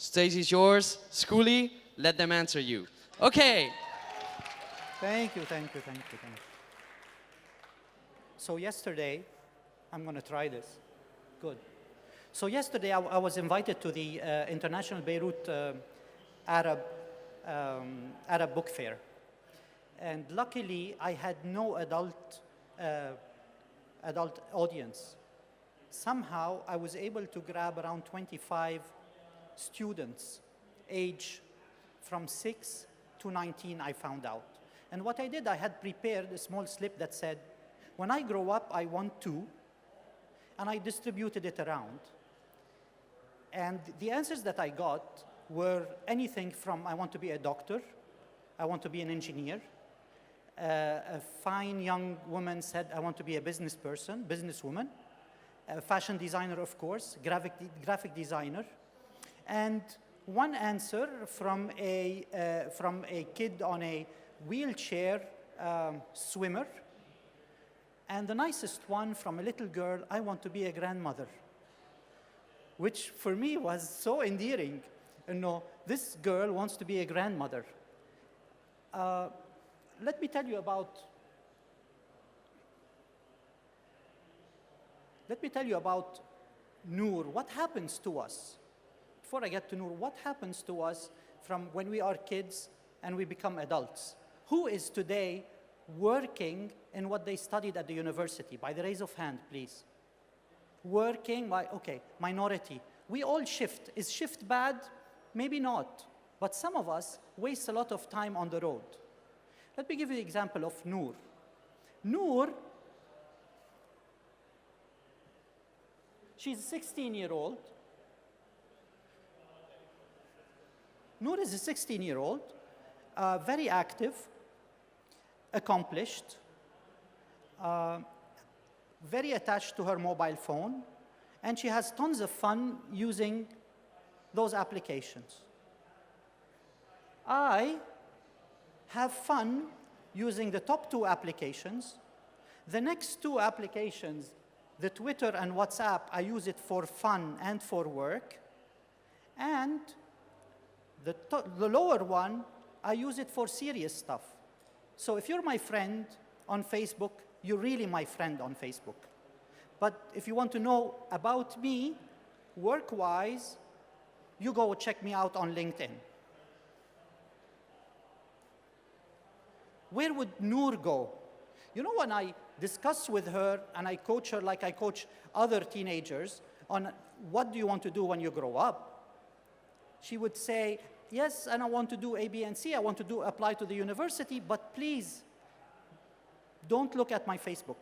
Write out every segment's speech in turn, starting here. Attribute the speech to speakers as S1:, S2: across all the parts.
S1: Stage is yours. Skoolee, let them answer you. Okay.
S2: Thank you. So yesterday, I'm going to try this. Good. So yesterday, I was invited to the International Beirut Arab Book Fair. And luckily, I had no adult audience. Somehow, I was able to grab around 25 students, age from 6 to 19, I found out. And what I did, I had prepared a small slip that said, when I grow up, I want to, and I distributed it around. And the answers that I got were anything from, I want to be a doctor, I want to be an engineer. A fine young woman said, I want to be a business person, businesswoman. A fashion designer, of course, graphic designer. And one answer from a kid on a wheelchair swimmer. And the nicest one from a little girl, I want to be a grandmother, which for me was so endearing. You know, this girl wants to be a grandmother. Let me tell you about Noor. What happens to us? Before I get to Noor, what happens to us from when we are kids and we become adults? Who is today working in what they studied at the university? By the raise of hand, please. Working, okay, minority. We all shift. Is shift bad? Maybe not. But some of us waste a lot of time on the road. Let me give you the example of Noor. Noor, she's a 16-year-old. Noor is a 16-year-old, very active, accomplished, very attached to her mobile phone, and she has tons of fun using those applications. I have fun using the top two applications. The next two applications, the Twitter and WhatsApp, I use it for fun and for work. And the lower one, I use it for serious stuff. So if you're my friend on Facebook, you're really my friend on Facebook. But if you want to know about me, work-wise, you go check me out on LinkedIn. Where would Noor go? You know, when I discuss with her and I coach her like I coach other teenagers on what do you want to do when you grow up, she would say, yes, and I want to do A, B, and C. I want to apply to the university, but please don't look at my Facebook.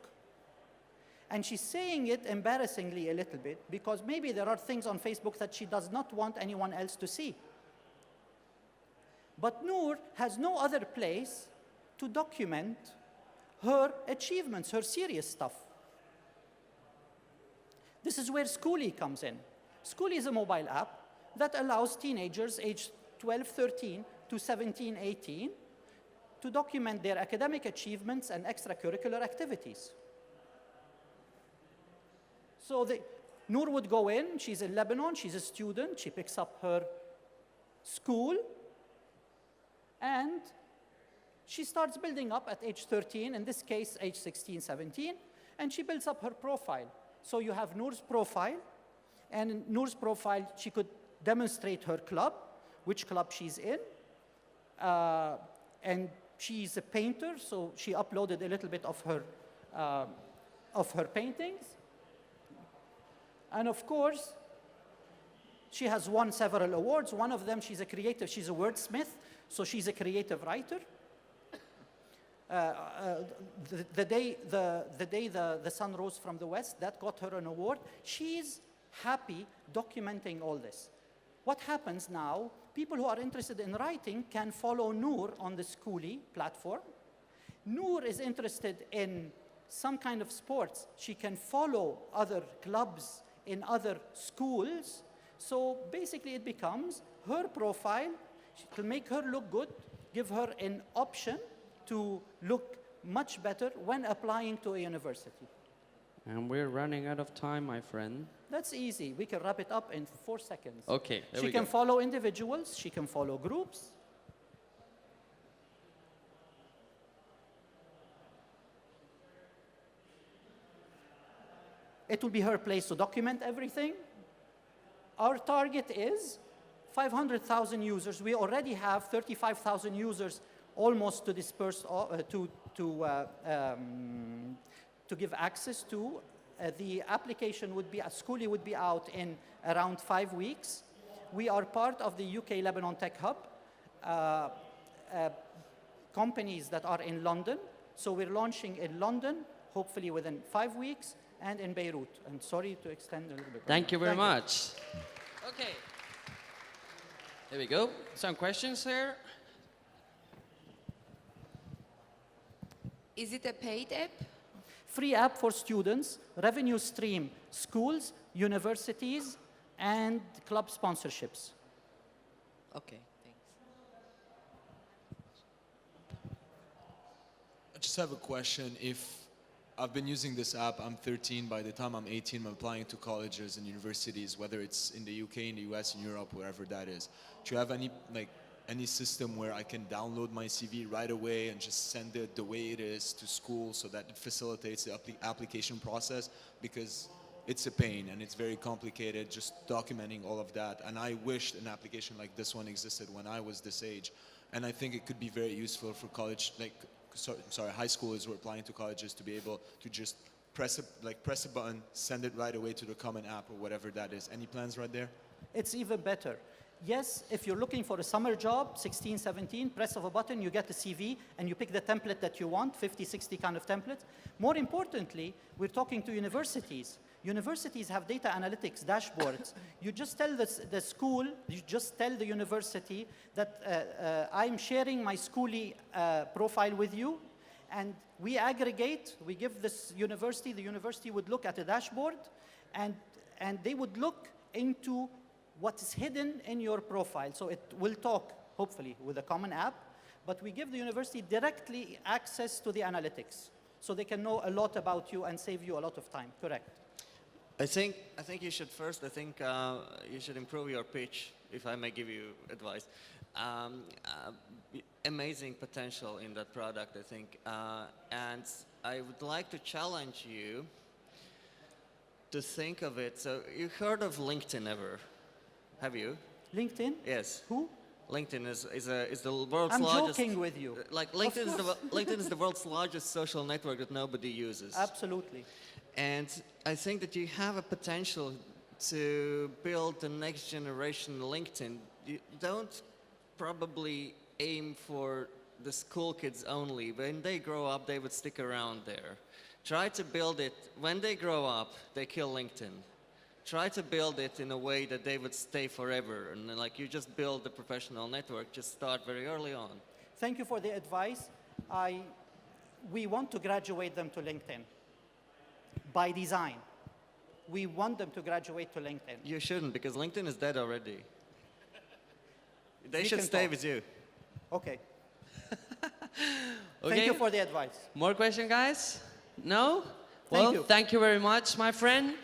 S2: And she's saying it embarrassingly a little bit because maybe there are things on Facebook that she does not want anyone else to see. But Noor has no other place to document her achievements, her serious stuff. This is where Skoolee comes in. Skoolee is a mobile app that allows teenagers aged 12, 13 to 17, 18 to document their academic achievements and extracurricular activities. So Noor would go in, she's in Lebanon, she's a student, she picks up her school, and she starts building up at age 13, in this case, age 16, 17, and she builds up her profile. So you have Noor's profile, and in Noor's profile, she could demonstrate her club, which club she's in, and she's a painter, so she uploaded a little bit of her paintings. And of course, she has won several awards. One of them, she's a creative, she's a wordsmith, so she's a creative writer. The day the sun rose from the west, that got her an award. She's happy documenting all this. What happens now, people who are interested in writing can follow Noor on the Skoolee platform. Noor is interested in some kind of sports. She can follow other clubs in other schools. So basically it becomes her profile. It will make her look good, give her an option to look much better when applying to a university.
S1: And we're running out of time, my friend.
S2: That's easy. We can wrap it up in 4 seconds.
S1: Okay, there
S2: She
S1: we
S2: can
S1: go.
S2: follow individuals. She can follow groups. It will be her place to document everything. Our target is 500,000 users. We already have 35,000 users almost to disperse, to give access to. The application would be, Skoolee would be out in around 5 weeks. We are part of the UK Lebanon Tech Hub, companies that are in London. So we're launching in London, hopefully within 5 weeks, and in Beirut. And sorry to extend a little bit.
S1: Thank you very much. Okay. There we go. Some questions here.
S3: Is it a paid app?
S2: Free app for students, revenue stream, schools, universities, and club sponsorships.
S3: Okay, thanks.
S4: I just have a question. If I've been using this app, I'm 13. By the time I'm 18, I'm applying to colleges and universities, whether it's in the UK, in the US, in Europe, wherever that is. Do you have any system where I can download my CV right away and just send it the way it is to school so that it facilitates the application process? Because it's a pain and it's very complicated just documenting all of that. And I wished an application like this one existed when I was this age. And I think it could be very useful for college, high schoolers who are applying to colleges to be able to just press a button, send it right away to the common app or whatever that is. Any plans right there?
S2: It's even better. Yes, if you're looking for a summer job, 16, 17, press of a button, you get a CV, and you pick the template that you want, 50, 60 kind of templates. More importantly, we're talking to universities. Universities have data analytics dashboards. You just tell the school, you just tell the university that I'm sharing my Skoolee profile with you, and we aggregate, we give this university, the university would look at a dashboard, and they would look into what is hidden in your profile. So it will talk, hopefully, with a common app, but we give the university directly access to the analytics, so they can know a lot about you and save you a lot of time. Correct.
S5: I think you should first, you should improve your pitch, if I may give you advice. Amazing potential in that product, I think. And I would like to challenge you to think of it. So you heard of LinkedIn ever? Have you?
S2: LinkedIn?
S5: Yes.
S2: Who?
S5: LinkedIn is the world's
S2: I'm
S5: largest.
S2: joking with you.
S5: Like LinkedIn is the world's largest social network that nobody uses.
S2: Absolutely.
S5: And I think that you have a potential to build the next generation LinkedIn. You don't probably aim for the school kids only. When they grow up, they would stick around there. Try to build it. When they grow up, they kill LinkedIn. Try to build it in a way that they would stay forever. And like you just build the professional network, just start very early on.
S2: Thank you for the advice. We want to graduate them to LinkedIn. By design. We want them to graduate to LinkedIn.
S5: You shouldn't, because LinkedIn is dead already. They
S2: We
S5: should
S2: can
S5: stay
S2: talk.
S5: with you.
S2: Okay.
S1: Okay.
S2: Thank you for the advice.
S1: More question, guys? No?
S2: Thank
S1: Well,
S2: you.
S1: thank you very much, my friend.